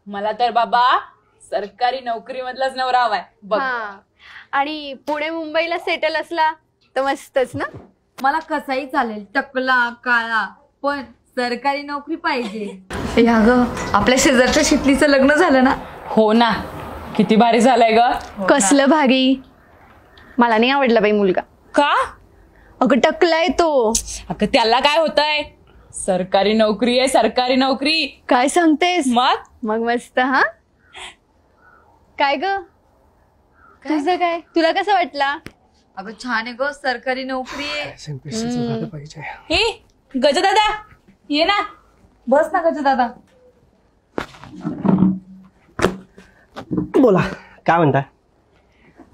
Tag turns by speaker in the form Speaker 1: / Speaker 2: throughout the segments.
Speaker 1: मला तर बाबा सरकारी नोकरी मधलाच नवरा हवाय बघ.
Speaker 2: आणि पुणे मुंबईला सेटल असला तर मस्तच ना.
Speaker 3: मला कसाही चालेल, टकला काळा, पण सरकारी नोकरी पाहिजे.
Speaker 4: या ग, आपल्या शेजारच्या शितलीचं लग्न झालं ना.
Speaker 1: हो ना, किती भारी झालंय ग.
Speaker 2: कसलं भारी. मला नाही आवडला बाई मुलगा.
Speaker 1: का?
Speaker 2: अगं टकलाय तो.
Speaker 1: अगं त्याला काय होतंय, सरकारी नोकरी आहे सरकारी नोकरी.
Speaker 2: काय सांगतेस?
Speaker 1: मग
Speaker 2: मस्त. हा काय ग, तुझं काय, तुला कसं वाटला?
Speaker 3: अगं छान आहे ग, सरकारी नोकरी आहे.
Speaker 1: हे गजदादा ये ना.
Speaker 3: बस ना गज दादा.
Speaker 5: बोला, काय म्हणताय?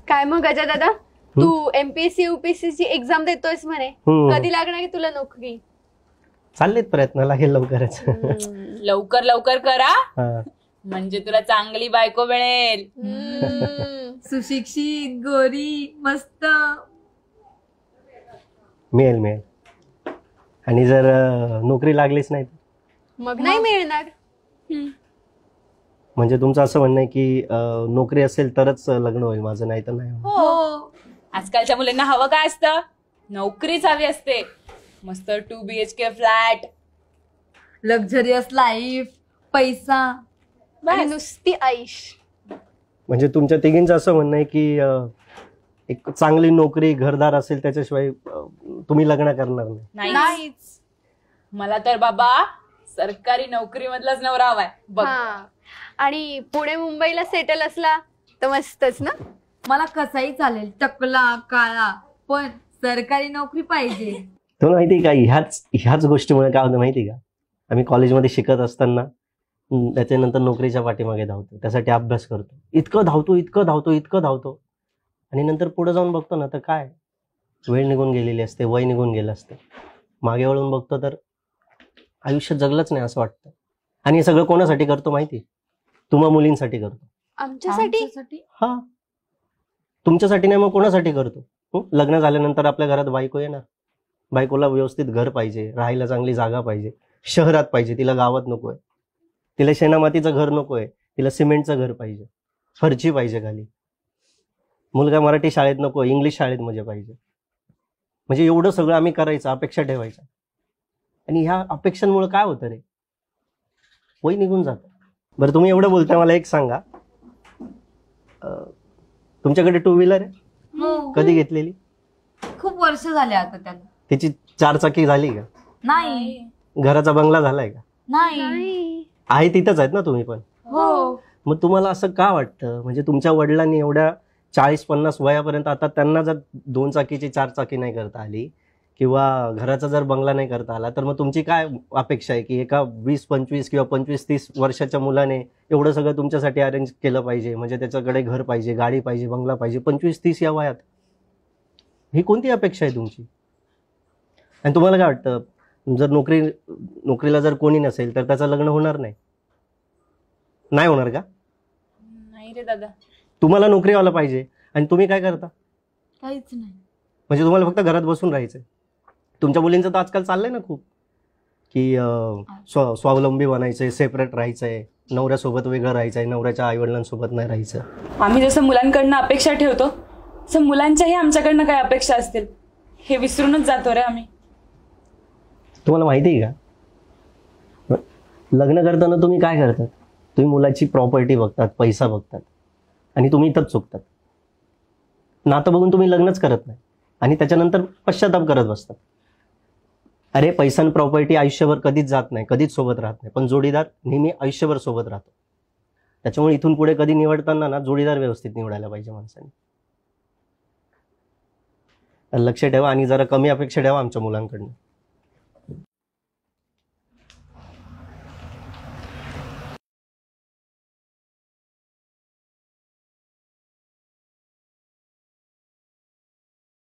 Speaker 2: काय मग गजा दादा, तू एमपीएससी युपीएससी ची एक्झाम देतोयस म्हणे. कधी लागणार की तुला नोकरी?
Speaker 5: चाललेत प्रयत्न, लागेल लवकरच.
Speaker 1: लवकर लवकर करा, म्हणजे तुला चांगली बायको मिळेल.
Speaker 3: सुशिक्षित, गोरी, मस्त.
Speaker 5: मिळेल मिळेल. आणि जर नोकरी लागलीच नाही
Speaker 2: मग नाही मिळणार.
Speaker 5: म्हणजे तुमचं असं म्हणणं आहे की नोकरी असेल तरच लग्न होईल माझं, नाही तर नाही.
Speaker 1: हो, आजकालच्या मुलींना हवं काय असतं, नोकरीच हवी असते. मस्त 2 BHK फ्लॅट,
Speaker 3: लक्झरियस लाईफ, पैसा
Speaker 2: आणि नुसती आईश.
Speaker 5: म्हणजे तुमच्या तिघींचं असं म्हणणं आहे की एक चांगली नोकरी, घरदार असेल त्याच्याशिवाय तुम्ही लग्न करणार नाही.
Speaker 1: नाहीच. मला तर बाबा सरकारी नोकरी मधलाच नवरा हवाय बघ.
Speaker 2: आणि पुणे मुंबईला सेटल असला तर मस्तच ना.
Speaker 3: मला कसाही चालेल, टकला काळा, पण सरकारी नोकरी पाहिजे.
Speaker 5: तुला माहिती का, ह्याच गोष्टीमुळे काय होतं माहिती का, आम्ही कॉलेजमध्ये शिकत असताना त्याच्यानंतर नोकरीच्या पाठीमागे धावतो, त्यासाठी अभ्यास करतो, इतकं धावतो आणि नंतर पुढे जाऊन बघतो ना तर काय, वेळ निघून गेलेली असते, वय निघून गेलं असते. मागे वळून बघतो तर आयुष्य जगलंच नाही असं वाटतं. आणि हे सगळं कोणासाठी करतो माहिती? तुम्हा मुलींसाठी करतो.
Speaker 2: आमच्यासाठी?
Speaker 5: हा, तुमच्यासाठी नाही मग कोणासाठी करतो? लग्न झाल्यानंतर आपल्या घरात बायको येणार, बायकोला व्यवस्थित घर पाहिजे, राहायला चांगली जागा पाहिजे, शहरात पाहिजे, तिला गावात नकोय, तिला शेणामातीचं घर नकोय, तिला सिमेंटचं घर पाहिजे, फरची पाहिजे खाली, मुलगा मराठी शाळेत नको, इंग्लिश शाळेत म्हणजे पाहिजे. म्हणजे एवढं सगळं आम्ही करायचं, अपेक्षा ठेवायच्या. आणि ह्या अपेक्षांमुळे काय होतं रे, वय निघून जातं. बरं तुम्ही एवढं बोलताय, मला एक सांगा, तुमच्याकडे 2 व्हीलर आहे? कधी घेतलेली?
Speaker 3: खूप वर्ष झाले आता त्याला.
Speaker 5: त्याची 4 चाकी झाली का?
Speaker 3: नाही.
Speaker 5: घराचा बंगला झालाय का?
Speaker 3: नाही.
Speaker 5: आहे तिथंच आहेत ना तुम्ही पण?
Speaker 3: हो.
Speaker 5: मग तुम्हाला असं का वाटतं, म्हणजे तुमच्या वडिलांनी एवढ्या 40-50 वयापर्यंत आता त्यांना जर 2 चाकीची 4 चाकी नाही करता आली, किंवा घराचा जर बंगला नाही करता आला, तर मग तुमची काय अपेक्षा आहे की एका 20-25 किंवा 25-30 वर्षाच्या मुलाने एवढं सगळं तुमच्यासाठी अरेंज केलं पाहिजे, म्हणजे त्याच्याकडे घर पाहिजे, गाडी पाहिजे, बंगला पाहिजे 25-30 या वयात? ही कोणती अपेक्षा आहे तुमची? आणि तुम्हाला काय वाटतं, जर नोकरीला जर कोणी नसेल तर त्याचं लग्न होणार नाही होणार का?
Speaker 1: नाही रे दादा.
Speaker 5: तुम्हाला नोकरीवाला पाहिजे आणि तुम्ही काय करता?
Speaker 3: काहीच नाही.
Speaker 5: म्हणजे तुम्हाला फक्त घरात बसून राहायचंय. तुमच्या मुलींचं तर आजकाल चाललंय ना खूप, की स्वावलंबी बनायचंय, सेपरेट राहायचंय, नवऱ्यासोबत वेगळं राहायचंय, नवऱ्याच्या आईवडिलांसोबत नाही राहायचं.
Speaker 1: आम्ही जसं मुलांकडनं अपेक्षा ठेवतो तसं मुलांच्याही आमच्याकडनं काय अपेक्षा असतील हे विसरूनच जातो रे आम्ही.
Speaker 5: तुम्हाला माहिती आहे का, लग्न करताना तुम्ही काय करतात? तुम्ही मुलाची प्रॉपर्टी बघतात, पैसा बघतात, आणि तुम्ही इथंच चुकतात. नातं बघून तुम्ही लग्नच करत नाही आणि त्याच्यानंतर पश्चाताप करत बसतात. अरे पैसा आणि प्रॉपर्टी आयुष्यभर कधीच जात नाही, कधीच सोबत राहत नाही, पण जोडीदार नेहमी आयुष्यभर सोबत राहतो. त्याच्यामुळे इथून पुढे कधी निवडताना ना जोडीदार व्यवस्थित निवडायला पाहिजे माणसाने. लक्ष ठेवा आणि जरा कमी अपेक्षा ठेवा आमच्या मुलांकडनं.